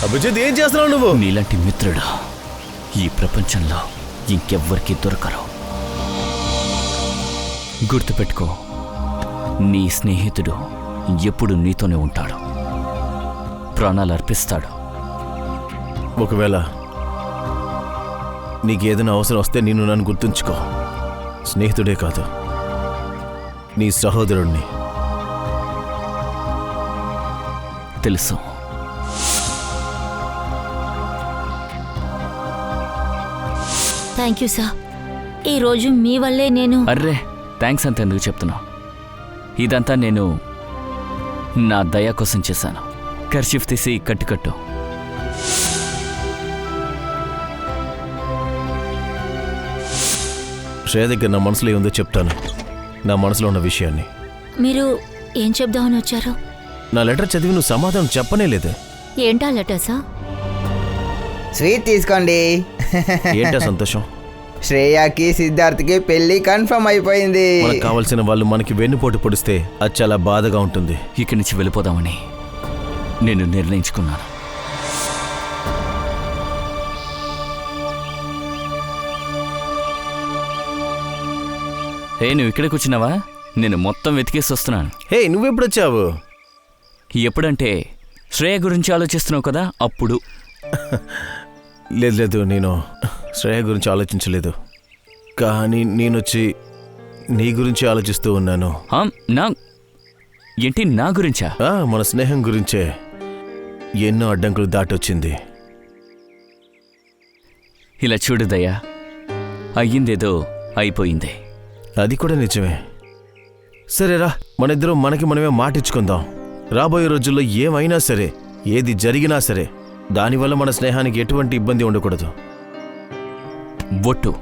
అభిజిత్, ఏం చేస్తున్నావు నువ్వు? నీలాంటి మిత్రుడు ఈ ప్రపంచంలో ఇంకెవ్వరికీ దొరకరు. గుర్తుపెట్టుకో, నీ స్నేహితుడు ఎప్పుడు నీతోనే ఉంటాడు, ప్రాణాలు అర్పిస్తాడు. ఒకవేళ నీకేదైనా అవసరం వస్తే నిన్ను నన్ను గుర్తుంచుకో. స్నేహితుడే కాదు, నీ సహోదరుణ్ణి. తెలుసు. Thank you sir. ఈరోజు మీ వల్లే నేను... అర్రే, థ్యాంక్స్ అంత ఎందుకు చెప్తున్నావు? ఇదంతా నేను నా దయ కోసం చేశాను. కర్చీఫ్ తీసి కట్టు. శ్రేయ దగ్గర నా మనసులో ఏముందో చెప్తాను, నా మనసులో ఉన్న విషయాన్ని. మీరు ఏం చెప్దామని వచ్చారు? నా లెటర్ చదివి నువ్వు సమాధానం చెప్పనే లేదు. ఏంటా లెటర్ సార్? స్వీట్ తీసుకోండి. ఏంటా సంతోషం? శ్రేయాకి సిద్ధార్థ్కి పెళ్లి కన్ఫర్మ్ అయిపోయింది. మనకు కావాల్సిన వాళ్ళు మనకి వెన్నుపోటు పొడిస్తే అది చాలా బాధగా ఉంటుంది. ఇక్కడి నుంచి వెళ్ళిపోదామని నేను నిర్ణయించుకున్నాను. నువ్వు ఇక్కడ కూర్చున్నావా? నేను మొత్తం వెతికేసి వస్తున్నాను. హే, నువ్వెప్పుడొచ్చావు? ఎప్పుడంటే శ్రేయ గురించి ఆలోచిస్తున్నావు కదా, అప్పుడు. లేదు, నేను శ్రేయ గురించి ఆలోచించలేదు, కానీ నేనొచ్చి నీ గురించి ఆలోచిస్తూ ఉన్నాను. ఏంటి, నా గురించా? మన స్నేహం గురించే. ఎన్నో అడ్డంకులు దాటొచ్చింది. ఇలా చూడు దయ్యా, అయ్యిందేదో అయిపోయింది. అది కూడా నిజమే. సరేరా, మనిద్దరం మనకి మనమే మాటిచ్చుకుందాం. రాబోయే రోజుల్లో ఏమైనా సరే, ఏది జరిగినా సరే, దానివల్ల మన స్నేహానికి ఎటువంటి ఇబ్బంది ఉండకూడదు. ఒట్టు,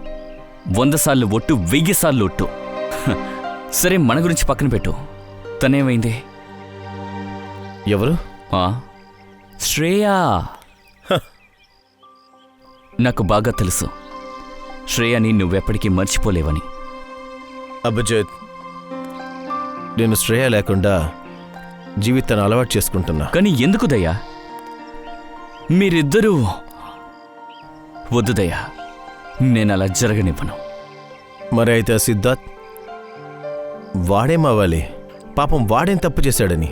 100 సార్లు ఒట్టు, 1000 సార్లు ఒట్టు. సరే, మన గురించి పక్కన పెట్టు. తనేమైంది? ఎవరు? శ్రేయా. నాకు బాగా తెలుసు శ్రేయాని నువ్వెప్పటికీ మర్చిపోలేవని. అభిజిత్, నేను శ్రేయ లేకుండా జీవితాన్ని అలవాటు చేసుకుంటున్నా. కానీ ఎందుకు దయ్యా? మీరిద్దరూ వద్దు దయ్యా, నేను అలా జరగనివ్వను. మరి అయితే సిద్ధార్థ్ వాడేమవ్వాలి? పాపం వాడేం తప్పు చేశాడని?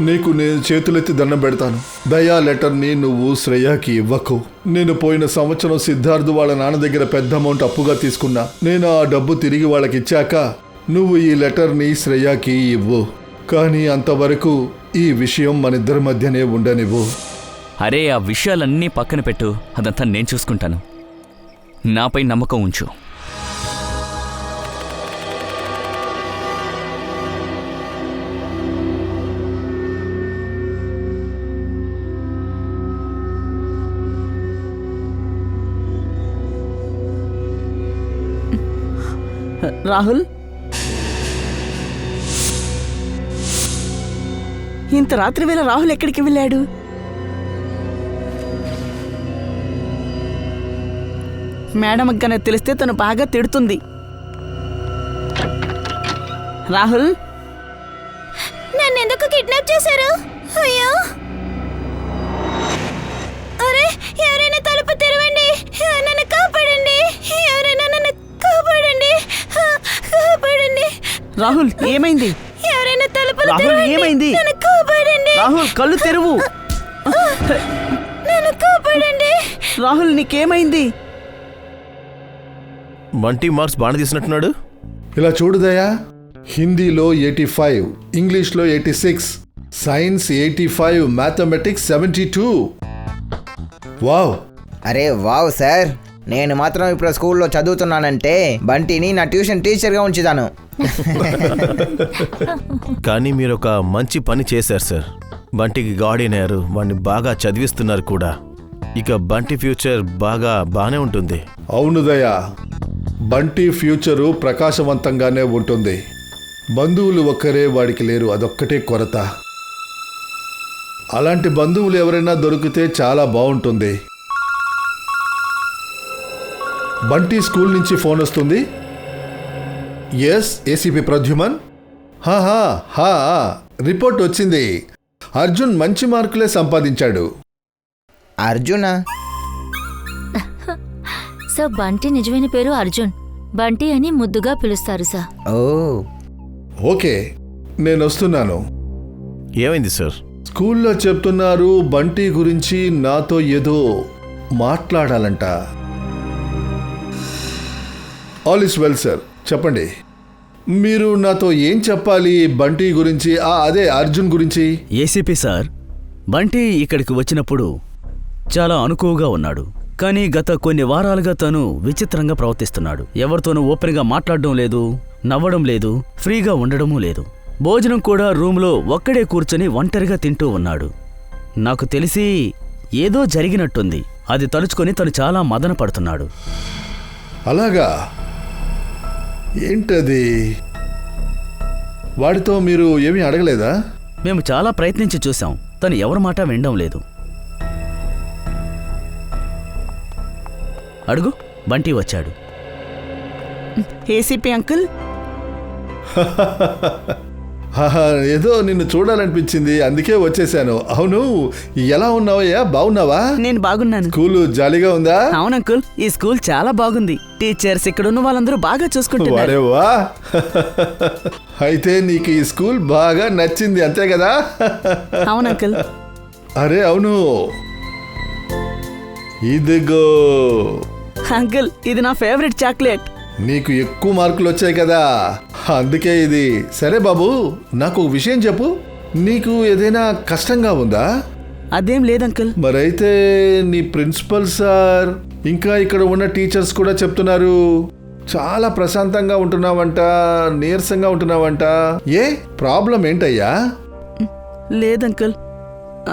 నీకు నేను చేతులెత్తి దండం పెడతాను. దయా లెటర్ని నువ్వు శ్రేయాకి ఇవ్వకు. నేను పోయిన సంవత్సరం సిద్ధార్థ్ వాళ్ళ నాన్న దగ్గర పెద్ద అమౌంట్ అప్పుగా తీసుకున్నా. నేను ఆ డబ్బు తిరిగి వాళ్ళకి ఇచ్చాక నువ్వు ఈ లెటర్ని శ్రేయాకి ఇవ్వు. కానీ అంతవరకు ఈ విషయం మనిద్దరి మధ్యనే ఉండనివ్వు. అరే, ఆ విషయాలన్నీ పక్కన పెట్టు, అదంతా నేను చూసుకుంటాను. నాపై నమ్మకం ఉంచు. రాహుల్, ఇంత రాత్రి వేళ రాహుల్ ఎక్కడికి వెళ్ళాడు? మేడం అగ్గనే తెలిస్తే తను బాగా తిడుతుంది. రాహుల్, నన్ను ఎందుకు కిడ్నాప్ చేశారు? అయ్యో, అరే, ఎవరైనా తలుపు తెరవండి, నన్ను కాపాడండి, ఎవరైనా నన్ను కాపాడండి, కాపాడండి. రాహుల్ ఏమైంది? ఎవరైనా తలుపులు రాహుల్ తెరవండి, ఏమైంది? నన్ను కాపాడండి. రాహుల్ కళ్ళు తెరువు. నన్ను కాపాడండి. రాహుల్ నీకేమైంది? మంటీ మార్క్స్ బాగా తీసినట్టున్నాడు. ఇలా చూడు దయా, హిందీలో 85, ఇంగ్లీష్లో 86, సైన్స్ 85, మ్యాథమెటిక్స్ 72. వావ్! అరే వావ్ సార్, నేను మాత్రం ఇప్పుడు స్కూల్లో చదువుతున్నానంటే బంటిని నా ట్యూషన్ టీచర్గా ఉంచుతాను. కానీ మీరు ఒక మంచి పని చేశారు సార్. బంటికి గార్డియన్ అయ్యారు, వాడిని బాగా చదివిస్తున్నారు కూడా. ఇక బంటి ఫ్యూచర్ బాగానే ఉంటుంది. అవును దయా, బంటి ఫ్యూచరు ప్రకాశవంతంగానే ఉంటుంది. బంధువులు ఒక్కరే వాడికి లేరు, అదొక్కటే కొరత. అలాంటి బంధువులు ఎవరైనా దొరికితే చాలా బాగుంటుంది. బంటి స్కూల్ నుంచి ఫోన్ వస్తుంది. Yes, ACP Pradyuman. హా రిపోర్ట్ వచ్చింది. అర్జున్ మంచి మార్కులే సంపాదించాడు. అర్జునా? సార్ బంటి నిజమైన పేరు అర్జున్. బంటి అని ముద్దుగా పిలుస్తారు సార్. ఓ, ఓకే, నేను వస్తున్నాను. ఏమైంది సార్? స్కూల్లో చెప్తున్నారు బంటి గురించి నాతో ఏదో మాట్లాడాలంట. ఆల్ ఇస్ వెల్ సార్, చెప్పండి. మీరు నాతో ఏం చెప్పాలి బంటి గురించి? అదే అర్జున్ గురించి. ఏసీపీ సార్, బంటి ఇక్కడికి వచ్చినప్పుడు చాలా అనుకువగా ఉన్నాడు. కానీ గత కొన్ని వారాలుగా తను విచిత్రంగా ప్రవర్తిస్తున్నాడు. ఎవరితోనూ ఓపెన్గా మాట్లాడడం లేదు, నవ్వడం లేదు, ఫ్రీగా ఉండడమూ లేదు. భోజనం కూడా రూమ్లో ఒక్కడే కూర్చొని ఒంటరిగా తింటూ ఉన్నాడు. నాకు తెలిసి ఏదో జరిగినట్టుంది. అది తలుచుకొని తను చాలా మదన పడుతున్నాడు. అలాగా? ఏంటది? వాడితో మీరు ఏమీ అడగలేదా? మేము చాలా ప్రయత్నించి చూసాం, తను ఎవరి మాట వినడం లేదు. అడుగు, బంటి వచ్చాడు. ఏసీపీ అంకుల్, ఏదో నిన్ను చూడాలనిపించింది, అందుకే వచ్చేసాను. అవును, ఎలా ఉన్నావయ్యా? బాగున్నావా? నేను బాగున్నాను. స్కూలు జాలీగా ఉందా? అవును అంకుల్, ఈ స్కూల్ చాలా బాగుంది. టీచర్స్ ఇక్కడున్న వాళ్ళందరూ బాగా చూసుకుంటున్నారు. వారేవా, అయితే నీకు ఈ స్కూల్ బాగా నచ్చింది అంతే కదా? అవును అంకుల్. అరే అవును, ఇదిగో అంకుల్, ఇది నా ఫేవరెట్ చాక్లెట్. నీకు ఎక్కువ మార్కులు వచ్చాయి కదా, అందుకే ఇది. సరే బాబు, నాకు ఒక విషయం చెప్పు. నీకు ఏదైనా కష్టంగా ఉందా? అదేం లేదంకుల్. మరైతే నీ ప్రిన్సిపల్ సార్ ఇంకా ఇక్కడ ఉన్న టీచర్స్ కూడా చెప్తున్నారు చాలా ప్రశాంతంగా ఉంటున్నావంట, నీరసంగా ఉంటున్నావంట. ఏ ప్రాబ్లం ఏంటయ్యా? లేదంకుల్,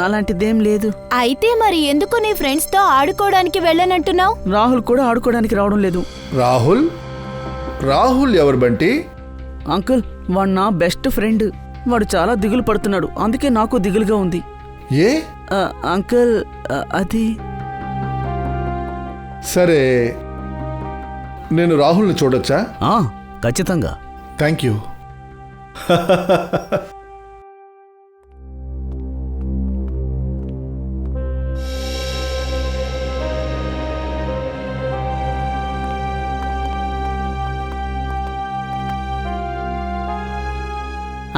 అలాంటిదేం లేదు. అయితే మరి ఎందుకు నీ ఫ్రెండ్స్ తో ఆడుకోవడానికి వెళ్ళనంటున్నావు? రాహుల్ కూడా ఆడుకోవడానికి రావడం లేదు. రాహుల్? రాహుల్ ఎవరు బంటి? అంకుల్, వాడు నా బెస్ట్ ఫ్రెండ్. వాడు చాలా దిగులు పడుతున్నాడు, అందుకే నాకు దిగులుగా ఉంది. ఏ? అంకుల్, అది సరే, నేను రాహుల్ని చూడొచ్చా? ఖచ్చితంగా. Thank you.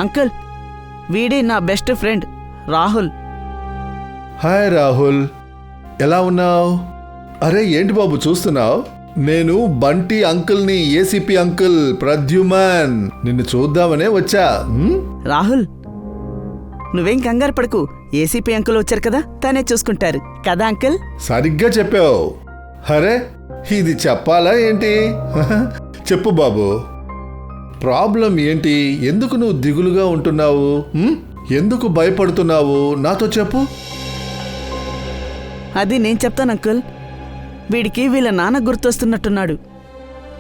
అంకుల్, వీడే నా best friend Rahul. Hi Rahul, ఎలా ఉన్నావు? అరే ఏంటి బాబు చూస్తున్నావు? నేను బంటి అంకుల్ని, ఏసీపీ అంకుల్ ప్రద్యుమన్. నిన్ను చూద్దామనే వచ్చా. రాహుల్, నువ్వేం కంగారు పడకు. ఏసీపీ అంకుల్ వచ్చారు కదా, తనే చూసుకుంటారు కదా అంకుల్. సరిగ్గా చెప్పావు. అరే ఇది చెప్పాలా ఏంటి? చెప్పు బాబు, ప్రాబ్లం ఏంటి? ఎందుకు నువ్వు దిగులుగా ఉంటున్నావు? ఎందుకు భయపడుతున్నావు? నాతో చెప్పు. అది నేను చెప్తాను అంకుల్. వీడికి వీళ్ళ నాన్న గుర్తొస్తున్నట్టున్నాడు.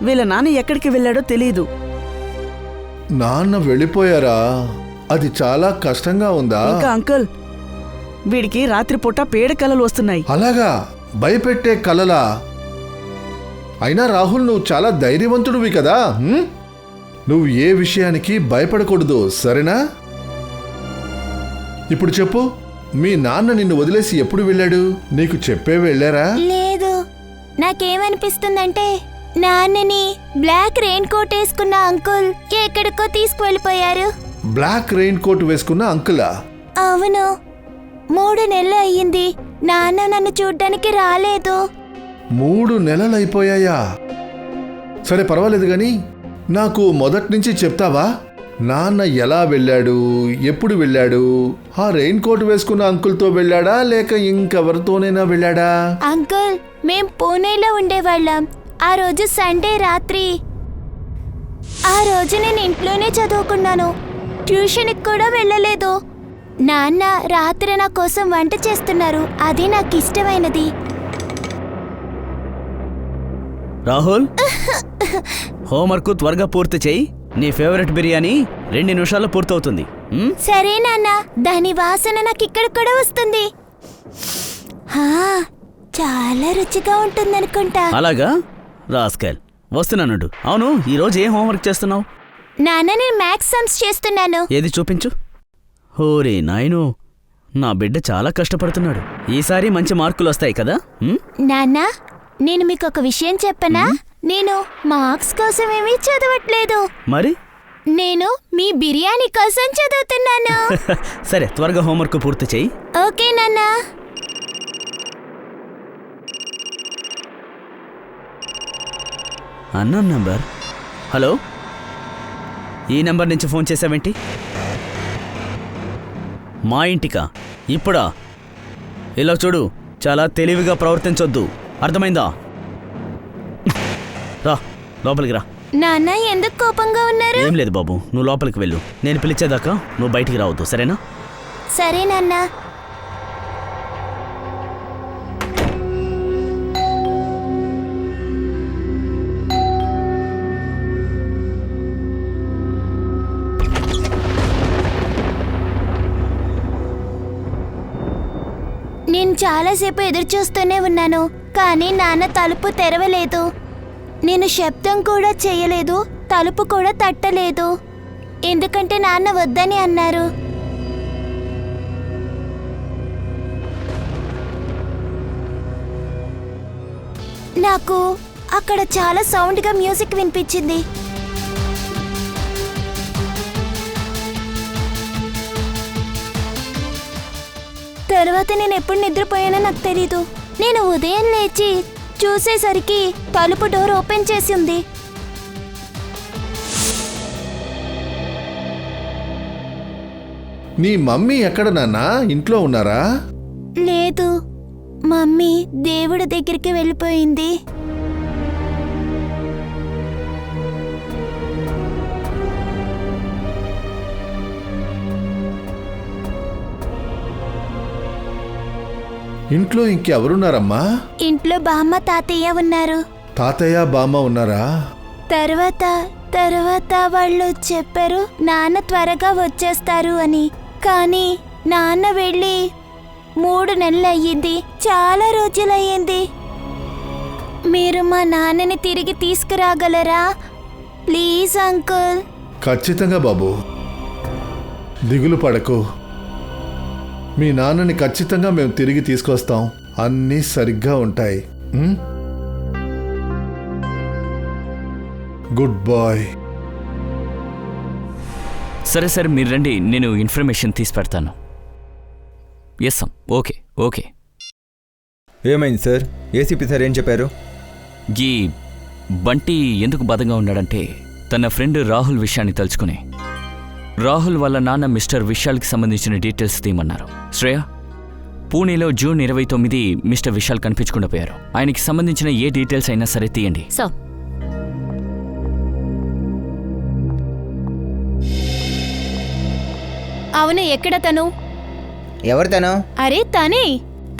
వీళ్ళ నాన్న ఎక్కడికి వెళ్ళాడో తెలియదు. నాన్న వెళ్ళిపోయారా? అది చాలా కష్టంగా ఉందా? ఇంకా అంకుల్, వీడికి రాత్రిపూట పేడ కలలు వస్తున్నాయి. అలాగా? భయపెట్టే కలలా? అయినా రాహుల్, నువ్వు చాలా ధైర్యవంతుడివి కదా. నువ్వు ఏ విషయానికి భయపడకూడదు, సరేనా? ఇప్పుడు చెప్పు, మీ నాన్న నిన్ను వదిలేసి ఎప్పుడు వెళ్ళాడు? నీకు చెప్పే వెళ్ళారా? లేదు, నాకేమనిపిస్తుందంటే నాన్నని బ్లాక్ రెయిన్ కోట్ వేసుకున్న అంకుల్ ఎక్కడికో తీసుకువెళ్ళిపోయారు. బ్లాక్ రెయిన్ కోట్ వేసుకున్న అంకులా? అవును, 3 నెలలు అయ్యింది. నాన్న నన్ను చూడ్డానికి రాలేదు. 3 నెలలు అయిపోయాయా? సరే పర్వాలేదు గాని నాకు మొదటి నుంచి చెప్తావా? నాన్న ఎలా వెళ్ళాడు, ఎప్పుడు వెళ్ళాడు? ఆ రెయిన్ కోట్ వేసుకున్న అంకుల్తో వెళ్ళాడా లేక ఇంకెవరితోనైనా వెళ్ళాడా? అంకుల్, మేం పూణేలో ఉండేవాళ్ళం. ఆ రోజు సండే రాత్రి. ఆ రోజు నేను ఇంట్లోనే చదువుకున్నాను, ట్యూషన్కి కూడా వెళ్ళలేదు. నాన్న రాత్రి నా కోసం వంట చేస్తున్నారు, అది నాకు ఇష్టమైనది. రాహుల్, హోంవర్క్ త్వరగా పూర్తి చేయి. నీ ఫేవరెట్ బిర్యానీ 2 నిమిషాల్లో పూర్తవుతుంది. సరే నాన్న, దాని వాసన నాకు ఇక్కడ కూడా వస్తుంది. చాలా రుచిగా ఉంటుందనుకుంటా. అలాగా? రాస్కెల్, వస్తున్నానుడు. అవును, ఈరోజు ఏం హోంవర్క్ చేస్తున్నావు? నాన్న, నేను మ్యాథ్స్ సమ్స్ చేస్తున్నాను. ఏది చూపించు. ఓరే నాయను, నా బిడ్డ చాలా కష్టపడుతున్నాడు. ఈసారి మంచి మార్కులు వస్తాయి కదా? నాన్న, నేను మీకు ఒక విషయం చెప్పనా? నేను మార్క్స్ కోసం ఏమీ చదవట్లేదు. మరి నేను మీ బిర్యానీ కోసం చదువుతున్నాను. సరే, త్వరగా హోంవర్క్ పూర్తి చెయ్యి. ఓకే నాన్న. అన్నా నంబర్. హలో, ఈ నంబర్ నుంచి ఫోన్ చేసావేంటి? మా ఇంటికా? ఇప్పుడా? ఇలా చూడు, చాలా తెలివిగా ప్రవర్తించొద్దు, అర్థమైందా? రా, లోపలికి రా. నాన్న, ఎందుకు కోపంగా ఉన్నారు? ఏం లేదు బాబు, నువ్వు లోపలికి వెళ్ళు. నేను పిలిచేదాకా నువ్వు బయటికి రావద్దు, సరేనా? సరే నాన్న. నేను చాలాసేపు ఎదురు చూస్తూనే ఉన్నాను, కానీ నాన్న తలుపు తెరవలేదు. నేను శబ్దం కూడా చేయలేదు, తలుపు కూడా తట్టలేదు. ఎందుకంటే నాన్న వద్దని అన్నారు. నాకు అక్కడ చాలా సౌండ్గా మ్యూజిక్ వినిపించింది. తర్వాత నేను ఎప్పుడు నిద్రపోయానో నాకు తెలీదు. నేను ఉదయం లేచి చూసేసరికి తలుపు డోర్ ఓపెన్ చేసి ఉంది. నీ మమ్మీ ఎక్కడ నాన్నా? ఇంట్లో ఉన్నారా? లేదు, మమ్మీ దేవుడి దగ్గరికి వెళ్ళిపోయింది. ఇంట్లో ఇంకెవరున్నారమ్మా? ఇంట్లో బామ్మ తాతయ్య ఉన్నారు. తాతయ్య బామ్మ ఉన్నారా? తర్వాత వాళ్ళు చెప్పారు నాన్న త్వరగా వచ్చేస్తారు అని. కానీ నాన్న వెళ్ళి 3 నెలలు అయ్యింది, చాలా రోజులయ్యింది. మీరు మా నాన్నని తిరిగి తీసుకురాగలరా ప్లీజ్ అంకుల్? ఖచ్చితంగా బాబు, దిగులు పడకు. మీ నాన్నని ఖచ్చితంగా మేము తిరిగి తీసుకొస్తాం. అన్నీ సరిగ్గా ఉంటాయి. Good boy. సరే సరే, మీరు రండి, నేను ఇన్ఫర్మేషన్ తీసి పెడతాను. Yes sir, okay okay. ఏమైంది సార్? ఏసీపీ సార్ ఏం చెప్పారు? ఈ బంటి ఎందుకు బాధగా ఉన్నాడంటే తన ఫ్రెండ్ రాహుల్ విషయాన్ని తలుచుకుని రాహుల్ వాళ్ళ నాన్న మిస్టర్ విశాల్కి సంబంధించిన డీటెయిల్స్ తీయమన్నారు. శ్రేయ, పూణేలో జూన్ 29 మిస్టర్ విశాల్ కనిపించకుండా పోయారు. ఆయనకి సంబంధించిన ఏ డీటెయిల్స్ అయినా సరే తీయండి. సార్, అవును, ఎక్కడ తను? ఎవరు తను? అరే తనే.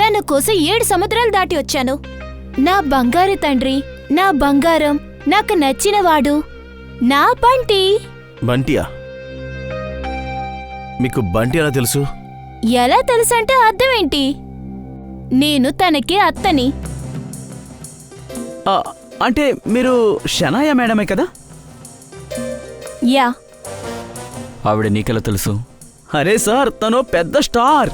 తన కోసం 7 సముద్రాలు దాటి వచ్చాను. నా బంగారు తండ్రి, నా బంగారం, నాకు నచ్చినవాడు, నా బంటి. బంటియా? మీకు బంటి ఎలా తెలుసు? ఎలా తెలుసంటే అర్థం ఏంటి? నేను తనకి అత్తని. అంటే మీరు షనాయా మేడమే కదా? యా. ఆవిడ నీకెలా తెలుసు? అరే సార్, తను పెద్ద స్టార్.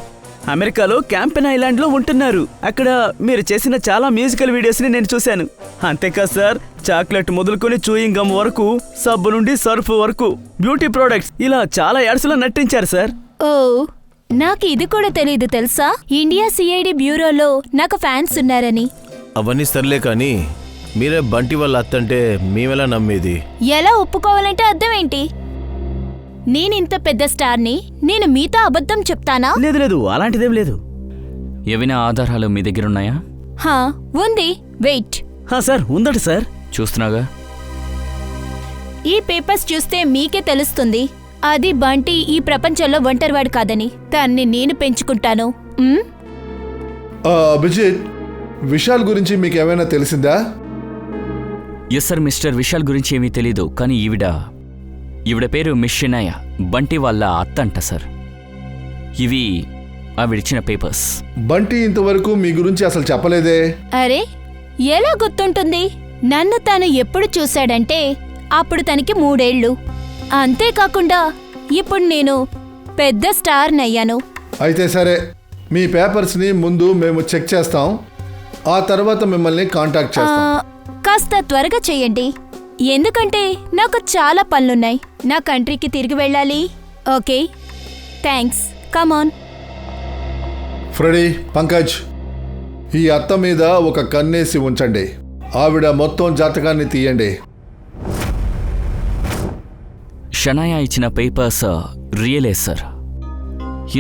అమెరికాలో క్యాంపెన్ ఐలాండ్లో ఉంటున్నారు. అక్కడ మీరు చేసిన చాలా మ్యూజికల్ వీడియోస్ని నేను చూశాను. అంతేకాదు సార్, చాక్లెట్ మొదలుకొని చూయింగ్ గమ్ వరకు, సబ్బు నుండి సర్ఫ్ వరకు, బ్యూటీ ప్రోడక్ట్స్, ఇలా చాలా యాడ్స్లో నటించారు సార్. ఓ, నాకు ఇది కూడా తెలీదు తెలుసా? ఇండియా సిఐడి బ్యూరోలో నాకు ఫ్యాన్స్ ఉన్నారని. అవన్నీ సర్లే కానీ మీరే బంటి వాళ్ళ అత్తంటే మేమెలా నమ్మేది? ఎలా ఒప్పుకోవాలంటే అర్థం ఏంటి? నేనింత పెద్ద స్టార్ని నేను మీతో అబద్ధం చెప్తానా? లేదు లేదు, అలాంటిదేం లేదు. ఏవైనా ఆధారాలు మీ దగ్గరున్నాయా? హా, ఉంది. వెయిట్. సార్, ఉందట సార్. చూస్తున్నాగా. ఈ పేపర్స్ చూస్తే మీకే తెలుస్తుంది అది బంటి ఈ ప్రపంచంలో ఒంటరివాడు కాదని. దాన్ని నేను పెంచుకుంటాను. అభిజిత్, విశాల్ గురించి మీకు ఏమైనా తెలిసిందా? ఎస్ సార్, మిస్టర్ విశాల్ గురించి ఏమీ తెలీదు. కానీ ఈవిడ పేరు మిస్ షనాయ, బంటి వాళ్ళ అత్త అంట సార్. ఇవి ఆవిడిచ్చిన పేపర్స్. బంటి ఇంతవరకు మీ గురించి అసలు చెప్పలేదే? అరే, ఎలా గుర్తుంటుంది? నన్ను తను ఎప్పుడు చూశాడంటే అప్పుడు తనకి 3 ఏళ్ళు. అంతేకాకుండా ఇప్పుడు నేను పెద్ద స్టార్నయ్యాను. అయితే సరే, మీ పేపర్స్ని ముందు మేము చెక్ చేస్తాం, ఆ తర్వాత మిమ్మల్ని కాంటాక్ట్ చేస్తాం. కాస్త త్వరగా చెయ్యండి, ఎందుకంటే నాకు చాలా పనులున్నాయి. నా కంట్రీకి తిరిగి వెళ్ళాలి. Okay, thanks. Come on. Freddy, Pankaj, ఈ అత్త మీద ఒక కన్నేసి ఉంచండి. ఆవిడ మొత్తం జాతకాన్ని తీయండి. షనాయా ఇచ్చిన పేపర్స్ రియలే సార్.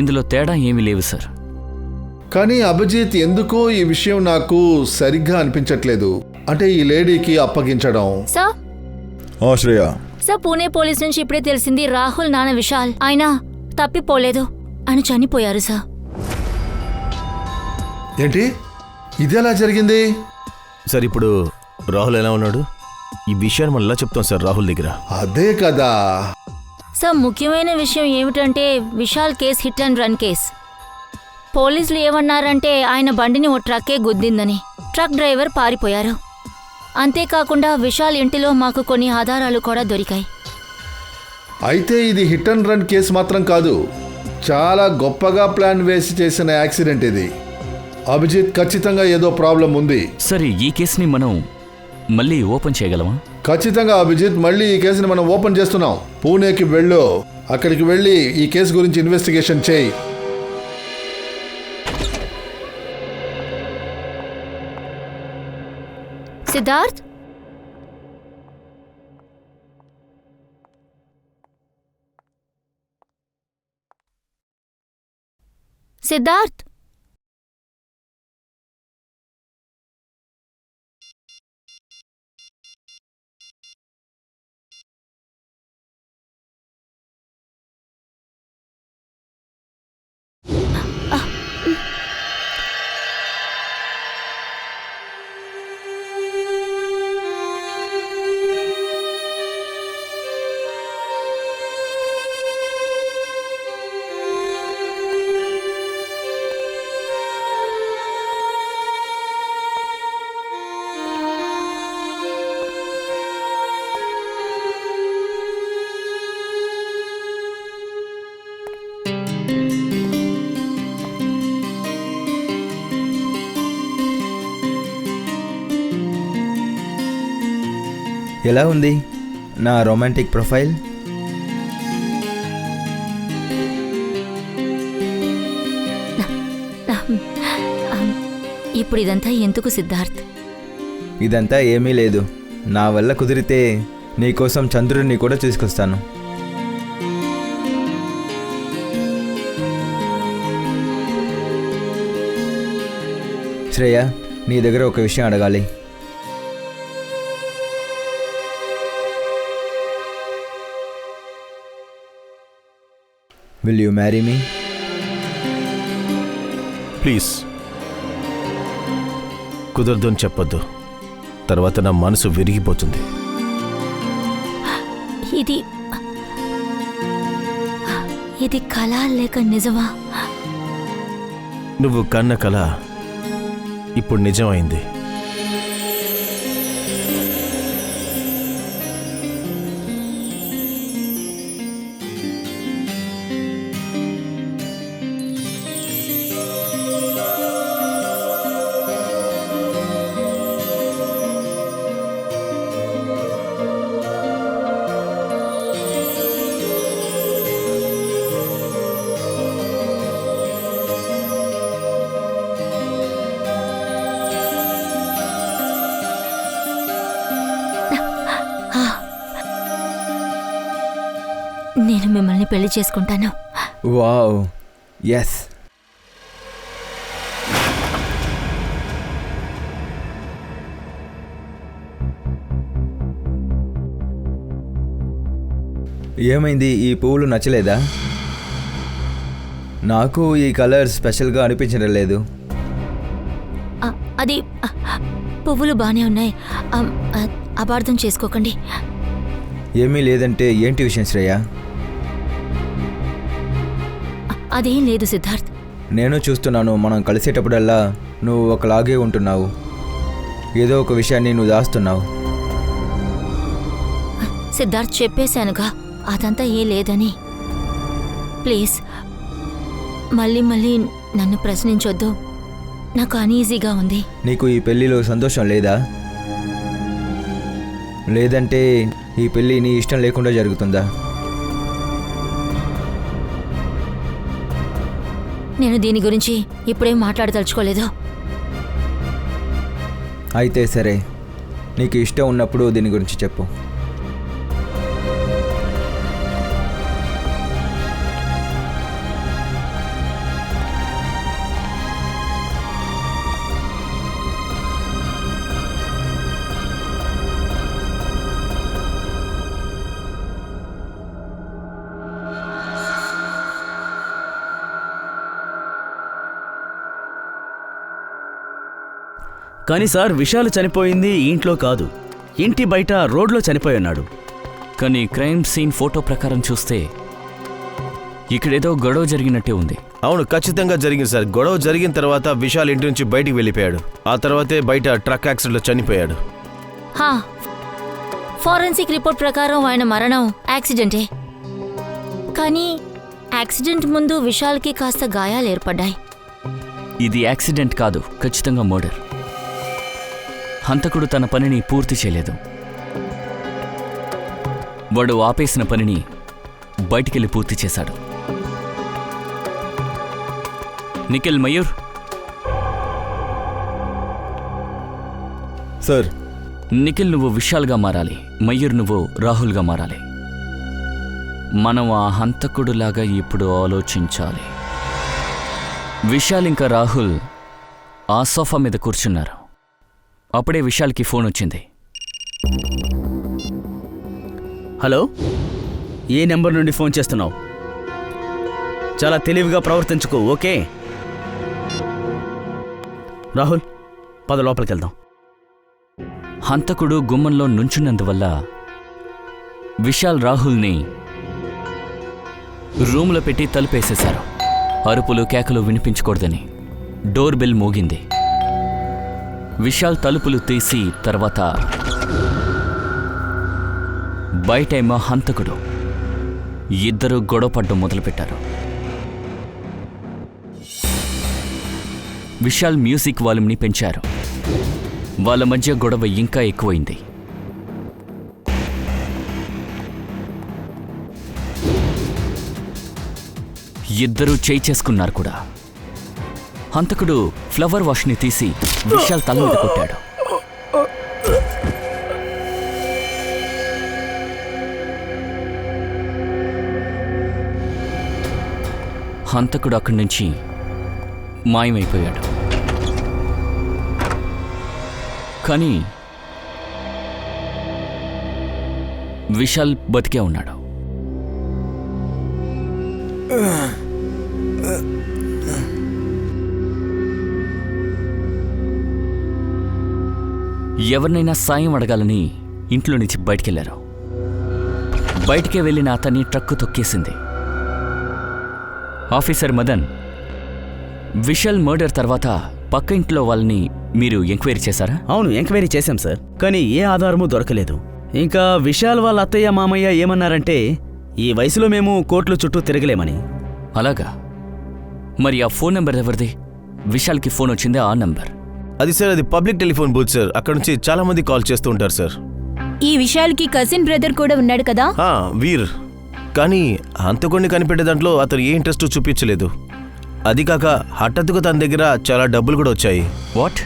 ఇందులో తేడా ఏమీ లేవు సార్. కానీ అభిజిత్, ఎందుకో ఈ విషయం నాకు సరిగ్గా అనిపించట్లేదు. అంటే ఈ లేడీకి అప్పగించడం. Sir Shreya, sir Pune police నుంచి ఇప్పుడే తెలిసింది రాహుల్ నాన్న విశాల్ ఆయన తప్పిపోలేదు, ఆయన చనిపోయారు సార్. ఏంటి, ఇది ఎలా జరిగింది? సార్ ఇప్పుడు రాహుల్ ఎలా ఉన్నాడు? ఈ విషయాన్ని మనం ఎలా చెప్తాం సార్ రాహుల్ దగ్గర? అదే కదా. సార్ ముఖ్యమైన విషయం ఏమిటంటే Vishal case hit and run case. పోలీసులు ఏమన్నారంటే ఆయన బండిని ఓ ట్రక్కే గుద్దిందని. ట్రక్ డ్రైవర్ పారిపోయారు. అంతేకాకుండా విశాల్ ఇంటిలో మాకు కొన్ని ఆధారాలు కూడా దొరికాయి. అయితే ఇది హిట్ అండ్ రన్ కేసు మాత్రం కాదు, చాలా గొప్పగా ప్లాన్ వేసి చేసిన యాక్సిడెంట్ ఇది. అభిజిత్, ఖచ్చితంగా ఏదో ప్రాబ్లం ఉంది. సరే, ఈ కేసుని మనం మళ్ళీ ఓపెన్ చేయగలమా? ఖచ్చితంగా అభిజిత్, మళ్ళీ ఈ కేసుని మనం ఓపెన్ చేస్తున్నాం. పూణేకి వెళ్ళు, అక్కడికి వెళ్ళి ఈ కేసు గురించి ఇన్వెస్టిగేషన్ చేయి. సిద్ధార్థ్, సిద్ధార్థ్, ఎలా ఉంది నా రొమాంటిక్ ప్రొఫైల్? ఇప్పుడు ఇదంతా ఎందుకు సిద్ధార్థ్? ఇదంతా ఏమీ లేదు. నా వల్ల కుదిరితే నీకోసం చంద్రుడిని కూడా తీసుకొస్తాను. శ్రేయ, నీ దగ్గర ఒక విషయం అడగాలి. Will you marry me? Please కుదరదు అని చెప్పొద్దు, తర్వాత నా మనసు విరిగిపోతుంది. ఇది కళ లేక నిజమా? నువ్వు కన్న కళ ఇప్పుడు నిజమైంది. నేను మిమ్మల్ని పెళ్లి చేసుకుంటాను. Wow, yes. ఏమైంది, ఈ పువ్వులు నచ్చలేదా? నాకు ఈ కలర్ స్పెషల్గా అనిపించడం లేదు. అది పువ్వులు బాగానే ఉన్నాయి, అపార్థం చేసుకోకండి. ఏమీ లేదంటే ఏంటి విషయం శ్రేయ? అదేం లేదు సిద్ధార్థ్. నేను చూస్తున్నాను, మనం కలిసేటప్పుడల్లా నువ్వు ఒకలాగే ఉంటున్నావు. ఏదో ఒక విషయాన్ని నువ్వు దాస్తున్నావు. సిద్ధార్థ్, చెప్పేశానుగా అదంతా ఏ లేదని. ప్లీజ్ మళ్ళీ మళ్ళీ నన్ను ప్రశ్నించొద్దు. నాకు అనీజీగా ఉంది. నీకు ఈ పెళ్ళిలో సంతోషం లేదా? లేదంటే ఈ పెళ్ళి నీ ఇష్టం లేకుండా జరుగుతుందా? నేను దీని గురించి ఇప్పుడేం మాట్లాడదలుచుకోలేదు. అయితే సరే, నీకు ఇష్టం ఉన్నప్పుడు దీని గురించి చెప్పు. కానీ సార్, విశాల్ చనిపోయింది ఇంట్లో కాదు, ఇంటి బయట రోడ్లో చనిపోయి ఉన్నాడు. కానీ క్రైమ్ సీన్ ఫోటో ప్రకారం చూస్తే ఇక్కడేదో గొడవ జరిగినట్టే ఉంది. అవును, ఖచ్చితంగా జరిగింది సార్. గొడవ జరిగిన తర్వాత విశాల్ ఇంటి నుంచి బయటికి వెళ్ళిపోయాడు. ఆ తర్వాతే బయట ట్రక్ యాక్సిడెంట్లో చనిపోయాడు. హా, ఫోరెన్సిక్ రిపోర్ట్ ప్రకారం ఆయన మరణం యాక్సిడెంటే. కానీ యాక్సిడెంట్ ముందు విశాల్కి కాస్త గాయాలు ఏర్పడ్డాయి. ఇది యాక్సిడెంట్ కాదు, ఖచ్చితంగా మర్డర్. హంతకుడు తన పనిని పూర్తి చేయలేదు. వాడు ఆపేసిన పనిని బయటికెళ్ళి పూర్తి చేశాడు. నిఖిల్, మయూర్, సార్. నిఖిల్ నువ్వు విశాల్గా మారాలి, మయూర్ నువ్వు రాహుల్గా మారాలి. మనం ఆ హంతకుడులాగా ఇప్పుడు ఆలోచించాలి. విశాల్ ఇంకా రాహుల్ ఆ సోఫా మీద కూర్చున్నారు. అప్పుడే విశాల్కి ఫోన్ వచ్చింది. హలో, ఏ నెంబర్ నుండి ఫోన్ చేస్తున్నావు? చాలా తెలివిగా ప్రవర్తించుకో, ఓకే? రాహుల్, పద లోపలికి వెళ్దాం. హంతకుడు గుమ్మంలో నుంచున్నందువల్ల విశాల్ రాహుల్ని రూమ్లో పెట్టి తలుపేసేశారు. అరుపులు కేకలు వినిపించకూడదని డోర్ బెల్ మోగింది. విశాల్ తలుపులు తీసి తర్వాత బయటేమో హంతకుడు. ఇద్దరు గొడవపడ్డం మొదలుపెట్టారు. విశాల్ మ్యూజిక్ వాల్యూమ్ని పెంచారు. వాళ్ళ మధ్య గొడవ ఇంకా ఎక్కువైంది. ఇద్దరూ చేయి చేసుకున్నారు కూడా. హంతకుడు ఫ్లవర్ వాష్ని తీసి విశాల్ తల మీద కొట్టాడు. హంతకుడు అక్కడి నుంచి మాయమైపోయాడు. కానీ విశాల్ బతికే ఉన్నాడు. ఎవరినైనా సాయం అడగాలని ఇంట్లో నుంచి బయటికెళ్లారు. బయటికే వెళ్ళిన అతన్ని ట్రక్కు తొక్కేసింది. ఆఫీసర్ మదన్, విశాల్ మర్డర్ తర్వాత పక్క ఇంట్లో వాళ్ళని మీరు ఎంక్వైరీ చేశారా? అవును, ఎంక్వైరీ చేశాం సార్. కానీ ఏ ఆధారమూ దొరకలేదు. ఇంకా విశాల్ వాళ్ళ అత్తయ్య మామయ్య ఏమన్నారంటే, ఈ వయసులో మేము కోర్టుల చుట్టూ తిరగలేమని. అలాగా? మరి ఆ ఫోన్ నెంబర్ ఎవరిది? విశాల్కి ఫోన్ వచ్చిందే ఆ నంబర్. అది సార్, అది పబ్లిక్ టెలిఫోన్ బూత్ సార్. అక్కడ నుంచి చాలా మంది కాల్ చేస్తూ ఉంటారు సార్. ఈ విశాల్కి కజిన్ బ్రదర్ కూడా ఉన్నాడు కదా? వీర్. కానీ హంతకుడిని కనిపెట్టే దాంట్లో అతను ఏ ఇంట్రెస్ట్ చూపించలేదు. అది కాక హఠాత్తుగా తన దగ్గర చాలా డబ్బులు కూడా వచ్చాయి. వాట్?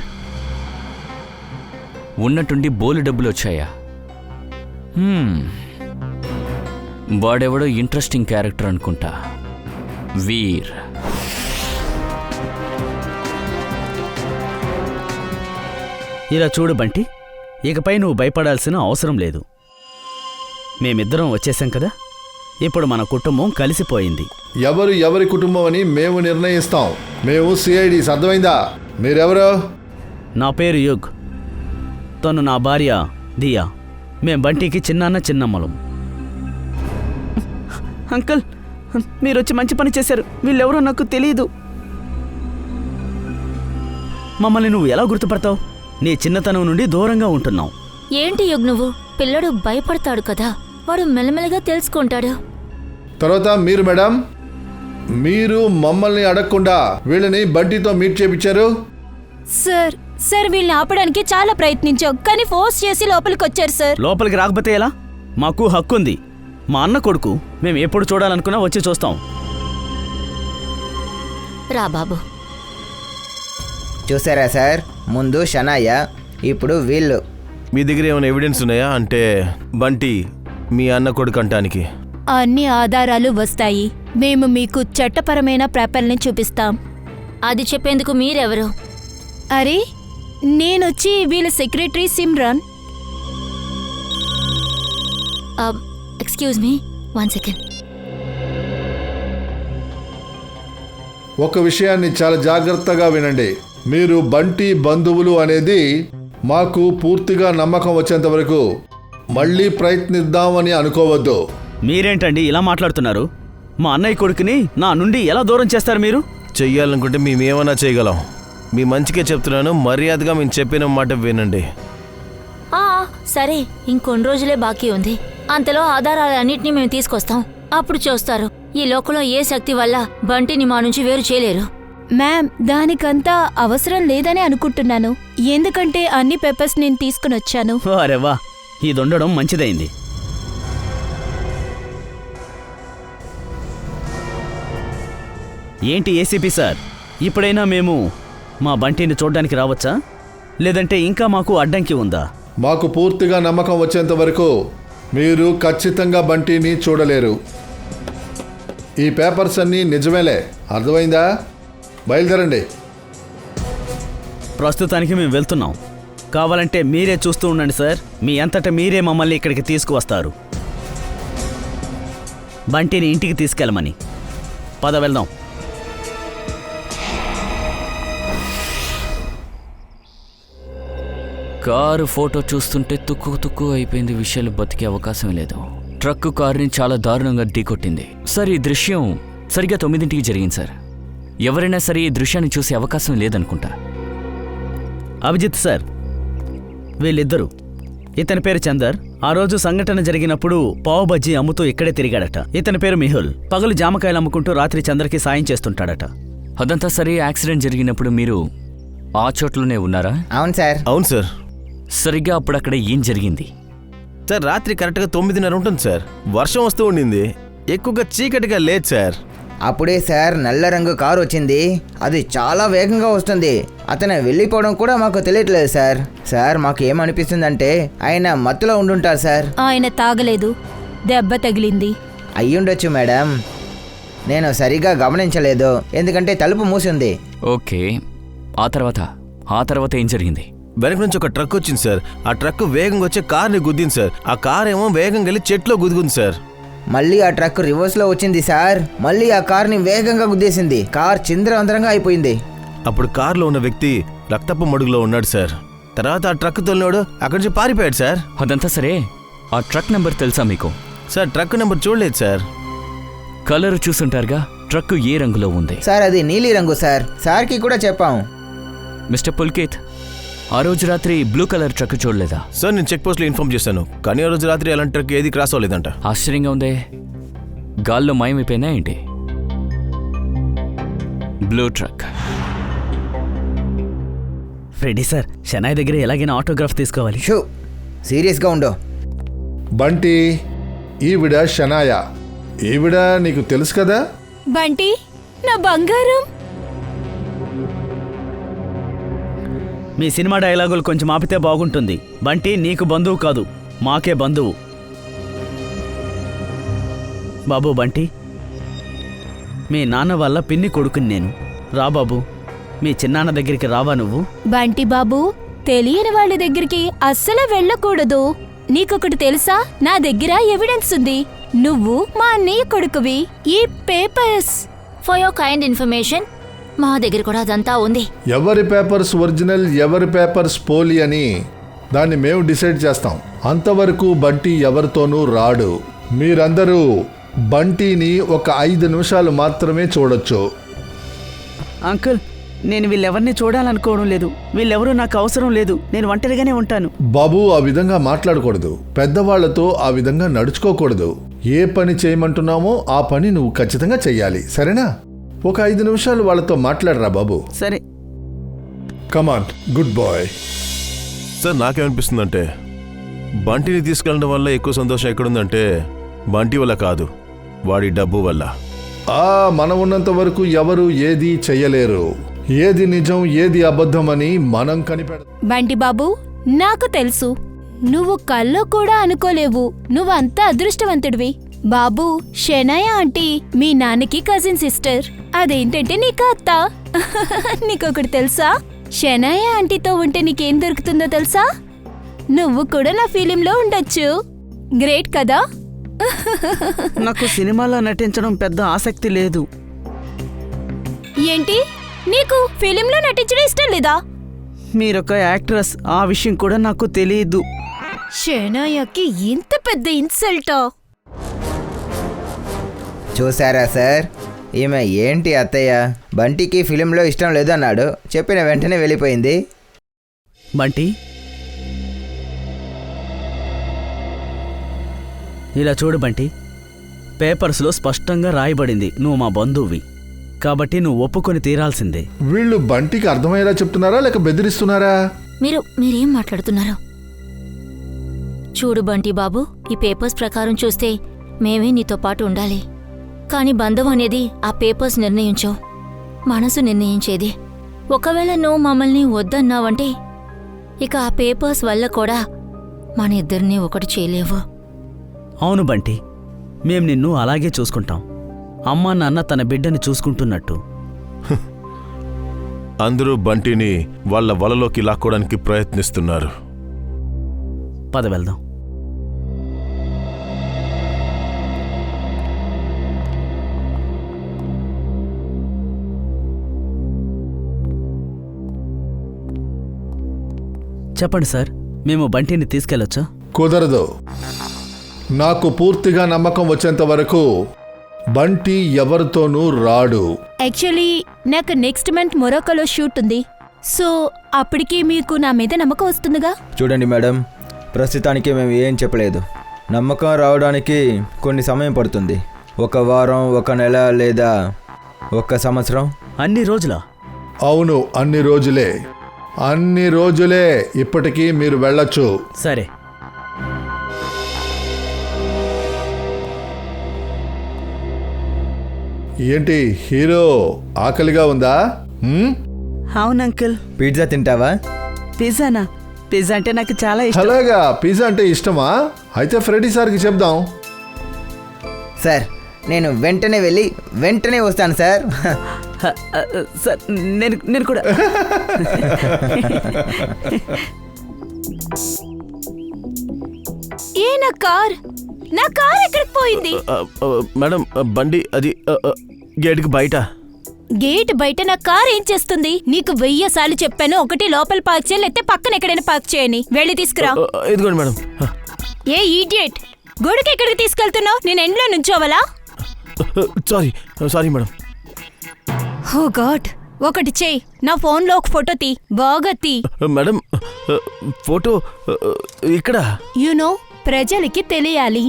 ఉన్నట్టుండి బోలు డబ్బులు వచ్చాయా? వాడెవడో ఇంట్రెస్టింగ్ క్యారెక్టర్ అనుకుంటా. వీర్. ఇలా చూడు బంటి, ఇకపై నువ్వు భయపడాల్సిన అవసరం లేదు. మేమిద్దరం వచ్చేసాం కదా, ఇప్పుడు మన కుటుంబం కలిసిపోయింది. ఎవరి కుటుంబం అని మేము నిర్ణయిస్తాం. మేము సిఐడీస్, అర్థమైందా? మీరెవరు? నా పేరు యుగ్, తను నా భార్య దియా. మేం బంటికి చిన్నాన్న చిన్నమ్మలం. అంకుల్, మీరొచ్చి మంచి పని చేశారు. వీళ్ళెవరో నాకు తెలియదు. మమ్మల్ని నువ్వు ఎలా గుర్తుపడతావు? నీ చిన్నతనం నుండి దూరంగా ఉంటున్నావు. ఏంటి యుగ్ నువ్వు? పిల్లడు భయపడతాడు కదా, వాడు మెల్లమెల్లగా తెలుసుకుంటాడు. తర్వాత మీరు మేడం, మీరు మమ్మల్ని అడగకుండా వీళ్ళని బంటితో మీట్ చేపించారు? సార్ సార్ వీళ్ళని ఆపడానికి చాలా ప్రయత్నించాం, కానీ ఫోర్స్ చేసి లోపలికి వచ్చారు సార్. లోపలికి రాకపోతే ఎలా? మాకు హక్కు ఉంది. మా అన్న కొడుకు, మేము ఎప్పుడు చూడాలనుకున్నా వచ్చి చూస్తాం. రా బాబు. చూసారా సార్, ముందు షనాయ, ఇప్పుడు వీళ్ళు. మీ దగ్గర ఏమైనా ఎవిడెన్స్ ఉన్నాయా? అంటే బంటి మీ అన్న కొడుకు అంటానికి. అన్ని ఆధారాలు వస్తాయి. మేము మీకు చట్టపరమైన పేపర్ని చూపిస్తాం. అది చెప్పేందుకు మీరెవరు? అరే, నేనొచ్చి వీళ్ళ secretary Simran. Excuse me, 1 second. ఒక విషయాన్ని చాలా జాగ్రత్తగా వినండి. మీరు బంటి బంధువులు అనేది మాకు పూర్తిగా నమ్మకం వచ్చేంత వరకు మళ్ళీ ప్రయత్నిద్దామని అనుకోవద్దు. మీరేంటండి ఇలా మాట్లాడుతున్నారు? మా అన్నయ్య కొడుకుని నా నుండి ఎలా దూరం చేస్తారు మీరు? చెయ్యాలనుకుంటే మేమేమన్నా చేయగలం. మీ మంచికే చెప్తున్నాను, మర్యాదగా మేము చెప్పిన మాట వినండి. సరే, ఇంకొన్ని రోజులే బాకీ ఉంది. అంతలో ఆధారాలన్నింటినీ మేము తీసుకొస్తాం. అప్పుడు చూస్తారు, ఈ లోకంలో ఏ శక్తి వల్ల బంటిని మా నుంచి వేరు చేయలేరు. మ్యామ్, దానికంతా అవసరం లేదని అనుకుంటున్నాను. ఎందుకంటే అన్ని పేపర్స్ నేను తీసుకుని వచ్చాను. అరే వా, ఇది ఉండడం మంచిదైంది. ఏంటి ఏసీపీ సార్, ఇప్పుడైనా మేము మా బంటిని చూడ్డానికి రావచ్చా? లేదంటే ఇంకా మాకు అడ్డంకి ఉందా? మాకు పూర్తిగా నమ్మకం వచ్చేంత వరకు మీరు ఖచ్చితంగా బంటిని చూడలేరు. ఈ పేపర్స్ అన్నీ నిజమేలే, అర్థమైందా? బయలుదేరండి. ప్రస్తుతానికి మేము వెళ్తున్నాం. కావాలంటే మీరే చూస్తూ ఉండండి సార్. మీ అంతటా మీరే మమ్మల్ని ఇక్కడికి తీసుకువస్తారు, బంటిని ఇంటికి తీసుకెళ్ళమని. పద వెళ్దాం. కారు ఫోటో చూస్తుంటే తుక్కు అయిపోయింది. విషయాలు బతికే అవకాశం లేదు. ట్రక్కు కారుని చాలా దారుణంగా ఢీకొట్టింది. సార్, ఈ దృశ్యం సరిగ్గా 9ంటికి జరిగింది సార్. ఎవరైనా సరే ఈ దృశ్యాన్ని చూసే అవకాశం లేదనుకుంటా. అభిజిత్ సార్, వీళ్ళిద్దరూ, ఇతని పేరు చందర్. ఆ రోజు సంఘటన జరిగినప్పుడు పావు బజ్జీ అమ్ముతూ ఇక్కడే తిరిగాడట. ఇతని పేరు మిహుల్. పగలు జామకాయలు అమ్ముకుంటూ రాత్రి చందర్కి సాయం చేస్తుంటాడట. అదంతా సరే, యాక్సిడెంట్ జరిగినప్పుడు మీరు ఆ చోట్లోనే ఉన్నారా? అవును సార్. అవును సార్. సరిగ్గా అప్పుడు అక్కడ ఏం జరిగింది? సార్, రాత్రి కరెక్ట్గా 9:30 ఉంటుంది సార్. వర్షం వస్తూ ఉండింది, ఎక్కువగా చీకటిగా లేదు సార్. అప్పుడే సార్ నల్ల రంగు కారు వచ్చింది. అది చాలా వేగంగా వస్తుంది. అతను వెళ్ళిపోవడం కూడా మాకు తెలియట్లేదు సార్. సార్, మాకు ఏమనిపిస్తుందంటే ఆయన మత్తులో ఉండుంటారు సార్. ఆయన తాగలేదు, దెబ్బ తగిలింది. అయ్యుండొచ్చు మేడం, నేను సరిగా గమనించలేదు, ఎందుకంటే తలుపు మూసింది. ఓకే, ఆ తర్వాత ఏం జరిగింది? వెనక నుంచి ఒక ట్రక్ వచ్చింది సార్. ఆ ట్రక్ వేగంగా వచ్చి కార్ని గుద్దింది సార్. ఆ కార్ ఏమో వేగంగా వెళ్ళి చెట్లో గుద్దుకుంది సార్. మళ్ళీ ఆ ట్రక్ రివర్స్లో వచ్చింది సార్. మళ్ళీ ఆ కార్ని వేగంగా గుద్దేసింది. కార్ చిందరవందరంగా అయిపోయింది. అప్పుడు కారులో ఉన్న వ్యక్తి రక్తపు మడుగులో ఉన్నాడు సార్. తర్వాత ఆ ట్రక్ తోలినోడు అక్కడి నుంచి పారిపోయాడు సార్. అదంతా సరే, ఆ ట్రక్ నెంబర్ తెలుసా మీకు? సార్, ట్రక్ నెంబర్ చూడలేదు సార్. కలర్ చూసుంటారుగా, ట్రక్ ఏ రంగులో ఉంది? సార్, అది నీలి రంగు సార్. సార్కి కూడా చెప్పాం. మిస్టర్ పుల్కేత్, ఆ రోజు రాత్రి బ్లూ కలర్ ట్రక్ చూడలేదా? సార్, నేను చెక్ పోస్ట్లో ఇన్ఫార్మ్ చేశాను, కానీ ఆ రోజు రాత్రి అలాంటి ట్రక్ ఏది క్రాస్ అవ్వలేదంట. ఆశ్చర్యంగా ఉందే, గాల్లో మాయమైపోయినా ఏంటి? Blue truck. ఫ్రెడీ సార్, షనాయ్ దగ్గర ఎలాగైనా ఆటోగ్రాఫ్ తీసుకోవాలి. షూ, సీరియస్గా ఉండు. బంటి, ఈవిడ షనాయ. ఈవిడ నీకు తెలుసు కదా? బంటి, నా బంగారం. మీ సినిమా డైలాగులు కొంచెం ఆపితే బాగుంటుంది. బంటి నీకు బంధువు కాదు, మాకే బంధువు. బాబు బంటి, మీ నాన్న వల్ల పిన్ని కొడుకుని నేను. రా బాబు, మీ చిన్నాన్న దగ్గరికి రావా నువ్వు? బంటి బాబు, తెలియని వాళ్ళ దగ్గరికి అస్సలు వెళ్ళకూడదు. నీకొకటి తెలుసా? నా దగ్గర ఎవిడెన్స్ ఉంది. నువ్వు మా అన్నయ్య కొడుకువి. ఈ papers. For your kind information, మా దగ్గర కూడా అదంతా ఉంది. ఎవరి పేపర్స్ ఒరిజినల్, ఎవరి పేపర్స్ పోలి అని దాన్ని మేము డిసైడ్ చేస్తాం. అంతవరకు బంటి ఎవరితోనూ రాడు. మీరందరూ బంటిని ఒక 5 నిమిషాలు మాత్రమే చూడొచ్చు. అంకుల్, నేను వీళ్ళెవరిని చూడాలనుకోవడం లేదు. వీళ్ళెవరూ నాకు అవసరం లేదు. నేను ఒంటరిగానే ఉంటాను. బాబు, ఆ విధంగా మాట్లాడకూడదు. పెద్దవాళ్లతో ఆ విధంగా నడుచుకోకూడదు. ఏ పని చేయమంటున్నామో ఆ పని నువ్వు ఖచ్చితంగా చెయ్యాలి, సరేనా? ఒక 5 నిమిషాలు వాళ్ళతో మాట్లాడరా బాబు. సరే. కమాన్, గుడ్ బాయ్. సార్ నాకేమనిపిస్తుందంటే బంటిని తీసుకెళ్ళడం వల్ల ఎక్కువ సంతోషం ఎక్కడుందంటే బంటి వల్ల కాదు, వాడి డబ్బు వల్ల. మనం ఉన్నంత వరకు ఎవరు ఏది చెయ్యలేరు. ఏది నిజం ఏది అబద్ధం అని మనం కనిపెడతాం. బంటి బాబు, నాకు తెలుసు నువ్వు కల్లో కూడా అనుకోలేవు నువ్వంత అదృష్టవంతుడివి. బాబు, షెనయ ఆంటీ మీ నాన్నకి కజిన్ సిస్టర్, అదేంటంటే నీకు అత్త. నీకొకటి తెలుసా? షెనయ ఆంటీతో ఉంటే నీకేం దొరుకుతుందో తెలుసా? నువ్వు కూడా నా ఫిలింలో ఉండొచ్చు. గ్రేట్ కదా? నాకు సినిమాలో నటించడం పెద్ద ఆసక్తి లేదు. ఏంటి, నీకు ఫిలింలో నటించడం ఇష్టం లేదా? మీరొక యాక్ట్రెస్, ఆ విషయం కూడా నాకు తెలియదు. షెనయకి ఇంత పెద్ద ఇన్సల్టా? చూసారా సార్, ఈమె ఏంటి అత్తయ్య, బంటికి ఫిలింలో ఇష్టం లేదన్నాడు, చెప్పిన వెంటనే వెళ్ళిపోయింది. బంటి, ఇలా చూడు బంటి, పేపర్స్లో స్పష్టంగా రాయబడింది నువ్వు మా బంధువువి, కాబట్టి నువ్వు ఒప్పుకొని తీరాల్సిందే. వీళ్ళు బంటికి అర్థమయ్యేలా చెప్తున్నారా లేక బెదిరిస్తున్నారా? మీరేం మాట్లాడుతున్నారు? చూడు బంటి బాబు, ఈ పేపర్స్ ప్రకారం చూస్తే మేమే నీతో పాటు ఉండాలి. కానీ బంధం అనేది ఆ పేపర్స్ నిర్ణయించవు, మనసు నిర్ణయించేది. ఒకవేళ నువ్వు మమ్మల్ని వద్దన్నావంటే ఇక ఆ పేపర్స్ వల్ల కూడా మన ఇద్దరినీ ఒకటి చేయలేవు. అవును బంటి, మేం నిన్ను అలాగే చూసుకుంటాం, అమ్మా నాన్న తన బిడ్డని చూసుకుంటున్నట్టు. అందరూ బంటిని వాళ్ళ వలలోకి లాక్కోవడానికి ప్రయత్నిస్తున్నారు. పద వెళ్దాం. చెప్పండి సార్, మేము బంటిని తీసుకెళ్ళొచ్చా? కుదరదు. నాకు పూర్తిగా నమ్మకం వచ్చేంత వరకు బంటి ఎవరితోనూ రాడు. యాక్చువల్లీ నాకు నెక్స్ట్ మంత్ మొరాకోలో షూట్ ఉంది, సో అప్పటికి మీకు నా మీద నమ్మకం వస్తుందిగా. చూడండి మేడం, ప్రస్తుతానికి మేము ఏం చెప్పలేదు. నమ్మకం రావడానికి కొన్ని సమయం పడుతుంది. 1 వారం, 1 నెల లేదా 1 సంవత్సరం. అన్ని రోజులా? అవును, అన్ని రోజులే. ఇప్పటికీ మీరు వెళ్ళొచ్చు. సరే. ఏంటి హీరో, ఆకలిగా ఉందా? అవును అంకుల్. పిజ్జా తింటావా? పిజ్జానా? పిజ్జా అంటే నాకు చాలా ఇష్టం. అలాగా, పిజ్జా అంటే ఇష్టమా? అయితే ఫ్రెడీ సార్కి చెప్దాం. సార్, నేను వెంటనే వెళ్ళి వెంటనే వస్తాను సార్. సార్, నేను కూడా. ఏ నా కార్ ఎక్కడికి పోయింది? మేడం, బండి అది గేట్కి బయట. గేట్ బయట నా కార్ ఏం చేస్తుంది? నీకు 1000 సార్లు చెప్పాను, ఒకటి లోపల పార్క్ చేయాలి, లేకపోతే పక్కన ఎక్కడైనా పార్క్ చేయని. వెళ్ళి తీసుకురా. ఇదిగోండి మేడం. ఏ ఈడియట్, గుడికి ఎక్కడికి తీసుకెళ్తున్నావు? నేను ఎండ్లో నుంచోవాలా? Sorry madam. ఓ గాడ్, ఒకటి చెయ్యి, నా ఫోన్లో ఒక ఫోటో తీ, బాగా తీ. మేడం, ఫోటో ఇక్కడ. యునో, ప్రజలకి తెలియాలి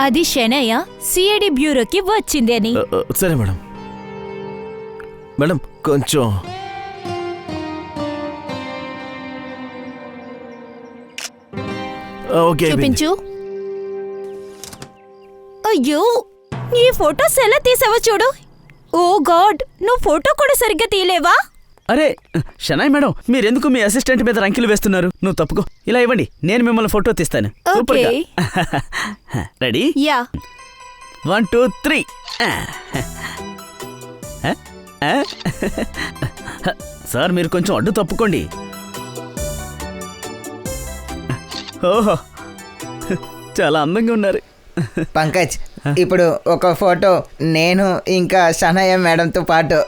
అది షెనయ సిఐడి బ్యూరోకి వచ్చింది అని. సరే మేడం. మేడం కొంచెం ఓకే. చూపించు. అయ్యో, ఈ ఫోటోస్ ఎలా తీసావో చూడు. ఓ గాడ్, నువ్వు ఫోటో కూడా సరిగ్గా తీయలేవా? అరే షనాయ్ మేడం, మీరెందుకు మీ అసిస్టెంట్ మీద రంకిలు వేస్తున్నారు? నువ్వు తప్పుకో, ఇలా ఇవ్వండి, నేను మిమ్మల్ని ఫోటో తీస్తాను. ఓకే. రెడీ? యా. 1 2 3. సార్, మీరు కొంచెం అడ్డు తప్పుకోండి. ఓహో, చాలా అందంగా ఉన్నారు. పంకజ్, ఇప్పుడు ఒక ఫోటో నేను ఇంకా షనయ మేడంతో పాటు.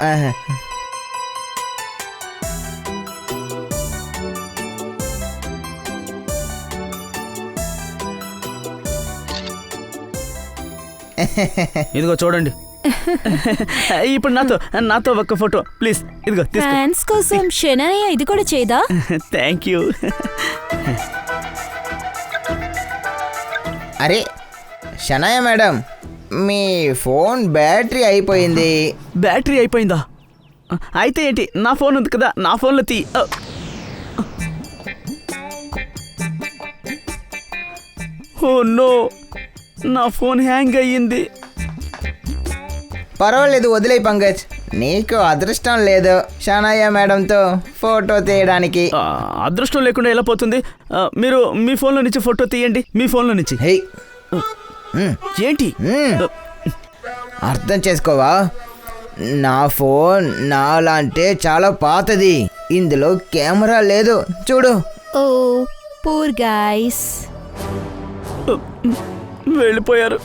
ఇదిగో చూడండి. ఇప్పుడు నాతో ఒక ఫోటో ప్లీజ్. ఇదిగో ఫ్యాన్స్ కోసం షెనయ ఇది కూడా చేయదా? Thank you. అరే షనాయ మేడం, మీ ఫోన్ బ్యాటరీ అయిపోయింది. బ్యాటరీ అయిపోయిందా? అయితే ఏంటి, నా ఫోన్ ఉంది కదా, నా ఫోన్లో తీ. ఓ నో, నా ఫోన్ హ్యాంగ్ అయ్యింది. పర్వాలేదు, వదిలే పంకజ్. నీకు అదృష్టం లేదు షనాయ మేడంతో ఫోటో తీయడానికి. అదృష్టం లేకుండా ఎలా పోతుంది? మీరు మీ ఫోన్లో నుంచి ఫోటో తీయండి, మీ ఫోన్లో నుంచి. హే, ఏంటి? అర్థం చేసుకోవా? నా ఫోన్ నాలాంటే చాలా పాతది, ఇందులో కెమెరా లేదు, చూడు. Oh poor guys. వెళ్ళిపోయారు.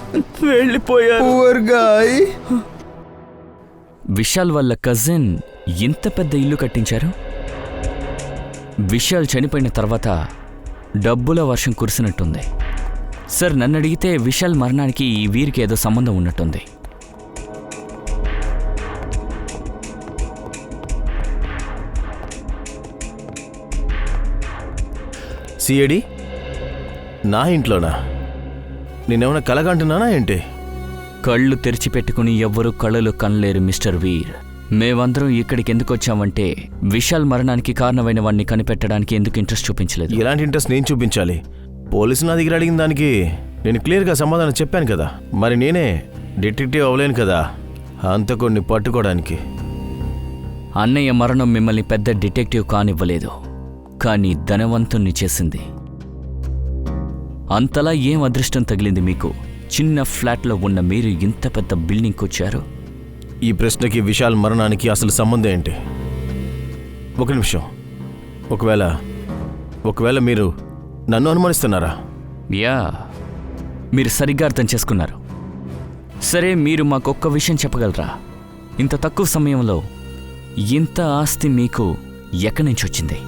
Poor guy. విశాల్ వాళ్ళ కజిన్ ఇంత పెద్ద ఇల్లు కట్టించారు. విశాల్ చనిపోయిన తర్వాత డబ్బుల వర్షం కురిసినట్టుంది. సార్, నన్ను అడిగితే విశాల్ మరణానికి ఈ వీరికి ఏదో సంబంధం ఉన్నట్టుంది. సిఐడి నా ఇంట్లోనా? నేనేమైనా కలగంటున్నానా ఏంటి? కళ్ళు తెరిచిపెట్టుకుని ఎవ్వరూ కళ్ళలు కనలేరు మిస్టర్ వీర్. మేమందరం ఇక్కడికి ఎందుకు వచ్చామంటే విశాల్ మరణానికి కారణమైన వాడిని కనిపెట్టడానికి ఎందుకు ఇంట్రెస్ట్ చూపించలేదు. ఎలాంటి ఇంట్రెస్ట్ నేను చూపించాలి? పోలీసు నా దగ్గర అడిగిన దానికి నేను క్లియర్గా సమాధానం చెప్పాను కదా. మరి నేనే డిటెక్టివ్ అవ్వలేను కదా హంతకుడిని పట్టుకోవడానికి. అన్నయ్య మరణం మిమ్మల్ని పెద్ద డిటెక్టివ్ కానివ్వలేదు, కానీ ధనవంతుణ్ణి చేసింది. అంతలా ఏం అదృష్టం తగిలింది మీకు? చిన్న ఫ్లాట్లో ఉన్న మీరు ఇంత పెద్ద బిల్డింగ్కి వచ్చారు. ఈ ప్రశ్నకి విశాల్ మరణానికి అసలు సంబంధం ఏంటి? ఒక నిమిషం. ఒకవేళ మీరు నన్ను అనుమానిస్తున్నారా? యా, మీరు సరిగ్గా అర్థం చేసుకున్నారు. సరే, మీరు మాకొక్క విషయం చెప్పగలరా? ఇంత తక్కువ సమయంలో ఇంత ఆస్తి మీకు ఎక్కడి నుంచి వచ్చింది?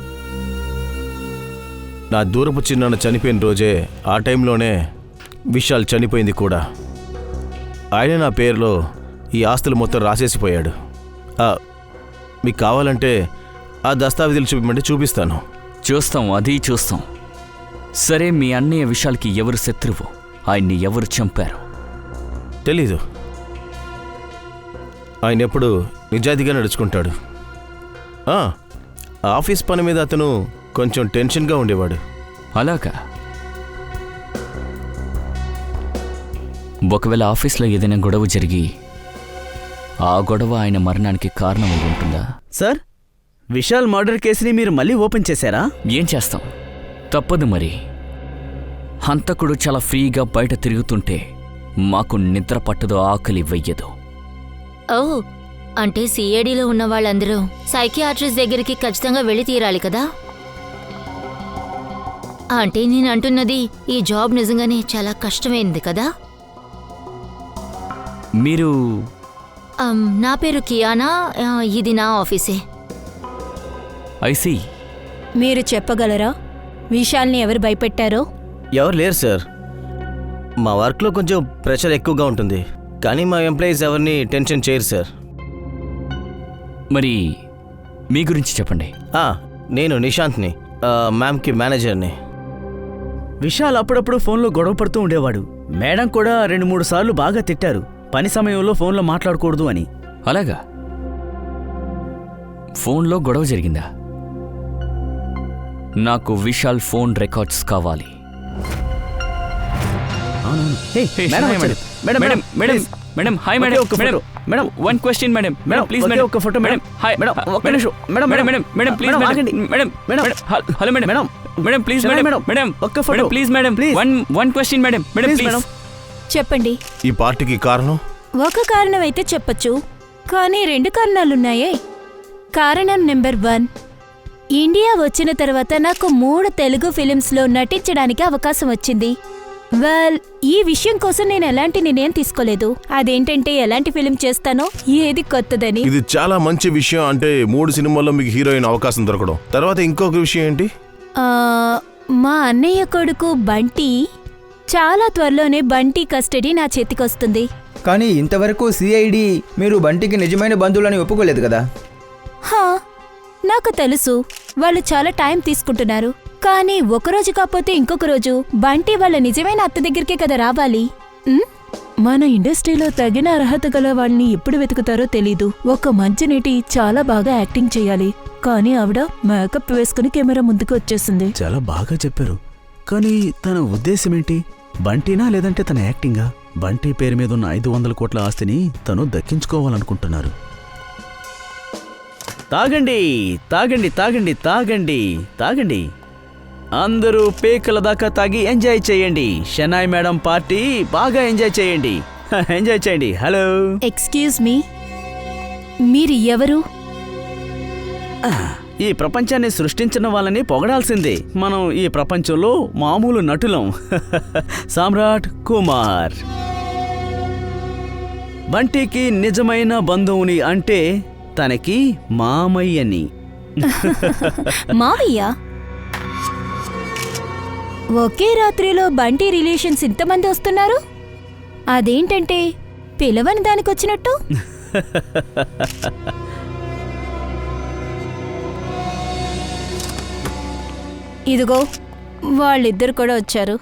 నా దూరపు చిన్నాన్న చనిపోయిన రోజే, ఆ టైంలోనే విశాల్ చనిపోయింది కూడా. ఆయన నా పేరులో ఈ ఆస్తులు మొత్తం రాసేసిపోయాడు. మీకు కావాలంటే ఆ దస్తావేజులు చూపించమంటే చూపిస్తాను. చూస్తాం, అది చూస్తాం. సరే, మీ అన్నయ్య విశాల్కి ఎవరు శత్రువు? ఆయన్ని ఎవరు చంపారు? తెలీదు. ఆయన ఎప్పుడు నిజాయితీగా నడుచుకుంటాడు. ఆఫీస్ పని మీద అతను కొంచెం టెన్షన్గా ఉండేవాడు. అలాగా? ఒకవేళ ఆఫీస్లో ఏదైనా గొడవ జరిగి ఆ గొడవ ఆయన మరణానికి కారణం అయి ఉంటుందా? సార్, విశాల్ మర్డర్ కేసుని మీరు మళ్ళీ ఓపెన్ చేశారా? ఏం చేస్తాం, తప్పదు మరి. హంతకుడు చాలా ఫ్రీగా బయట తిరుగుతుంటే మాకు నిద్ర పట్టదు, ఆకలి వెయ్యదు. ఓ, అంటే సిఐడిలో ఉన్న వాళ్ళందరూ సైకియాట్రిస్ట్ దగ్గరికి ఖచ్చితంగా వెళ్ళి తీరాలి కదా? అంటే నేను అంటున్నది, ఈ జాబ్ నిజంగానే చాలా కష్టమైంది కదా? మీరు? నా పేరు కియానా, ఇది నా ఆఫీసే. ఐసీ. మీరు చెప్పగలరా విశాల్ని ఎవరు భయపెట్టారో? ఎవరు లేరు సార్. మా వర్క్లో కొంచెం ప్రెషర్ ఎక్కువగా ఉంటుంది, కానీ మా ఎంప్లాయీస్ ఎవరిని టెన్షన్ చేయరు సార్. మరి మీ గురించి చెప్పండి. నేను నిశాంత్ని, మ్యామ్కి మేనేజర్ని. విశాల్ అప్పుడప్పుడు ఫోన్లో గొడవ పడుతూ ఉండేవాడు. మేడం కూడా 2-3 సార్లు బాగా తిట్టారు, పని సమయంలో ఫోన్లో మాట్లాడకూడదు అని. అలాగా? ఫోన్లో గొడవ జరిగిందా? నాకు విశాల్ ఫోన్ రికార్డ్స్ కావాలి. One question madam. Please madam, ఒక ఫోటో మేడం. హాయ్ మేడం, ఒక్క నిమిషం madam. Madam please madam. Hello madam. Madam please madam. ఒక్క photo please madam. One question madam. Please. చెప్పండి. ఈ పార్టీకి కారణం? ఒక కారణం అయితే చెప్పచ్చు, కానీ 2 కారణాలున్నాయే. కారణం నెంబర్ 1, ఇండియా వచ్చిన తర్వాత నాకు 3 తెలుగు ఫిలిమ్స్లో నటించడానికి అవకాశం వచ్చింది. వెల్, ఈ విషయం కోసం నేను ఎలాంటి నిర్ణయం తీసుకోలేదు. అదేంటంటే ఎలాంటి ఫిలిం చేస్తానో, ఏది కొత్తదని. ఇది చాలా మంచి విషయం. అంటే 3 సినిమాల్లో మీకు హీరోయిన్ అవకాశం దొరకడం. తర్వాత ఇంకొక విషయం ఏంటి? మా అన్నయ్య కొడుకు బంటి, చాలా త్వరలోనే బంటి కస్టడీ నా చేతికొస్తుంది. కానీ ఇంతవరకు సిఐడి మీరు బంటికి నిజమైన బంధువులని ఒప్పుకోలేదు కదా? నాకు తెలుసు, వాళ్ళు చాలా టైం తీసుకుంటున్నారు. కానీ ఒకరోజు కాకపోతే ఇంకొక రోజు బంటి వాళ్ళ నిజమైన అత్త దగ్గరికే కదా రావాలి. మన ఇండస్ట్రీలో తగిన అర్హత గల వాళ్ళని ఎప్పుడు వెతుకుతారో తెలీదు. ఒక మంచి నటి చాలా బాగా యాక్టింగ్ చేయాలి, కానీ ఆవిడ మేకప్ వేసుకుని కెమెరా ముందుకు వచ్చేసింది. చాలా బాగా చెప్పారు. కానీ తన ఉద్దేశం ఏంటి? బంటీనా లేదంటే తన యాక్టింగా? బంటీ పేరు మీద ఉన్న 500 కోట్ల ఆస్తిని తను దక్కించుకోవాలనుకుంటున్నారు. తాగండి తాగండి తాగండి తాగండి తాగండి, అందరూ పేకల దాకా తాగి ఎంజాయ్ చేయండి. షనాయ్ మేడం పార్టీ బాగా ఎంజాయ్ చేయండి. ఎంజాయ్ చేయండి. హలో, ఎక్స్క్యూజ్ మీ, మీరు ఎవరు? ఈ ప్రపంచాన్ని సృష్టించిన వాళ్ళని పొగడాల్సిందే. మనం ఈ ప్రపంచంలో మామూలు నటులం. సామ్రాట్ కుమార్. బంటికి నిజమైన బంధువుని అంటే తనకి మామయ్యని. మావయ్య? ఒకే రాత్రిలో బంటి రిలేషన్స్ ఇంతమంది వస్తున్నారు, అదేంటంటే పిలవని దానికొచ్చినట్టు? ఇదిగో వాళ్ళిద్దరు కూడా వచ్చారు.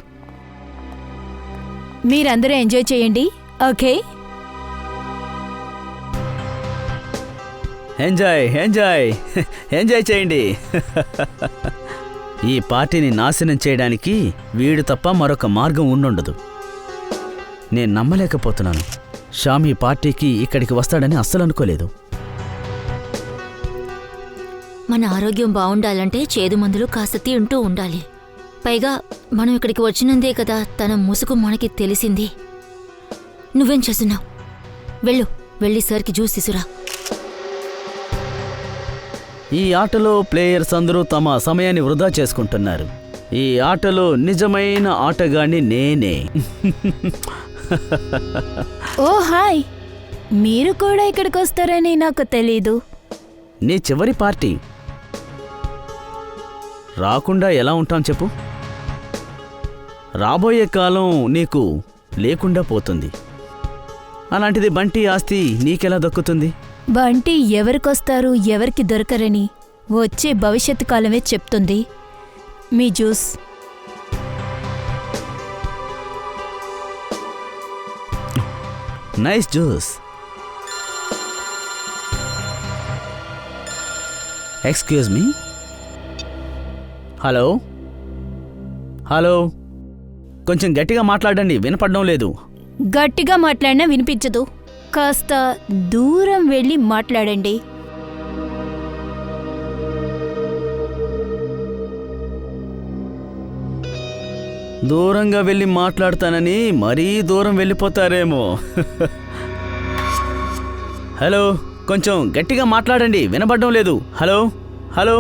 మీరందరూ ఎంజాయ్ చేయండి, ఓకే? ఎంజాయ్ ఎంజాయ్ ఎంజాయ్ చేయండి. ఈ పార్టీని నాశనం చేయడానికి వీడు తప్ప మరొక మార్గం ఉండుండదు. నేను నమ్మలేకపోతున్నాను. శ్యామ్ ఈ పార్టీకి ఇక్కడికి వస్తాడని అస్సలు అనుకోలేదు. మన ఆరోగ్యం బాగుండాలంటే చేదు మందులు కాస్త తింటూ ఉండాలి. పైగా మనం ఇక్కడికి వచ్చినందే కదా తన ముసుగు మనకి తెలిసింది. నువ్వేం చేస్తున్నావు? వెళ్ళి సార్కి జ్యూస్ తీసురా. ఈ ఆటలో ప్లేయర్స్ అందరూ తమ సమయాన్ని వృధా చేసుకుంటున్నారు. ఈ ఆటలో నిజమైన ఆటగాణ్ణి నేనే. ఓ హాయ్, మీరు కూడా ఇక్కడికి వస్తారని నాకు తెలీదు. నీ చివరి పార్టీ. రాకుండా ఎలా ఉంటాం చెప్పు? రాబోయే కాలం నీకు లేకుండా పోతుంది. అలాంటిది బంటి ఆస్తి నీకెలా దక్కుతుంది? బంటి ఎవరికొస్తారు ఎవరికి దొరకరని వచ్చే భవిష్యత్తు కాలమే చెప్తుంది. మీ juice. Nice juice. Excuse me. Hello hello, కొంచెం గట్టిగా మాట్లాడండి, వినపడడం లేదు. గట్టిగా మాట్లాడినా వినిపించదు, కాస్త దూరం వెళ్ళి మాట్లాడండి. దూరంగా వెళ్ళి మాట్లాడతానని మరీ దూరం వెళ్ళిపోతారేమో. హలో, కొంచెం గట్టిగా మాట్లాడండి, వినపడడం లేదు. Hello hello.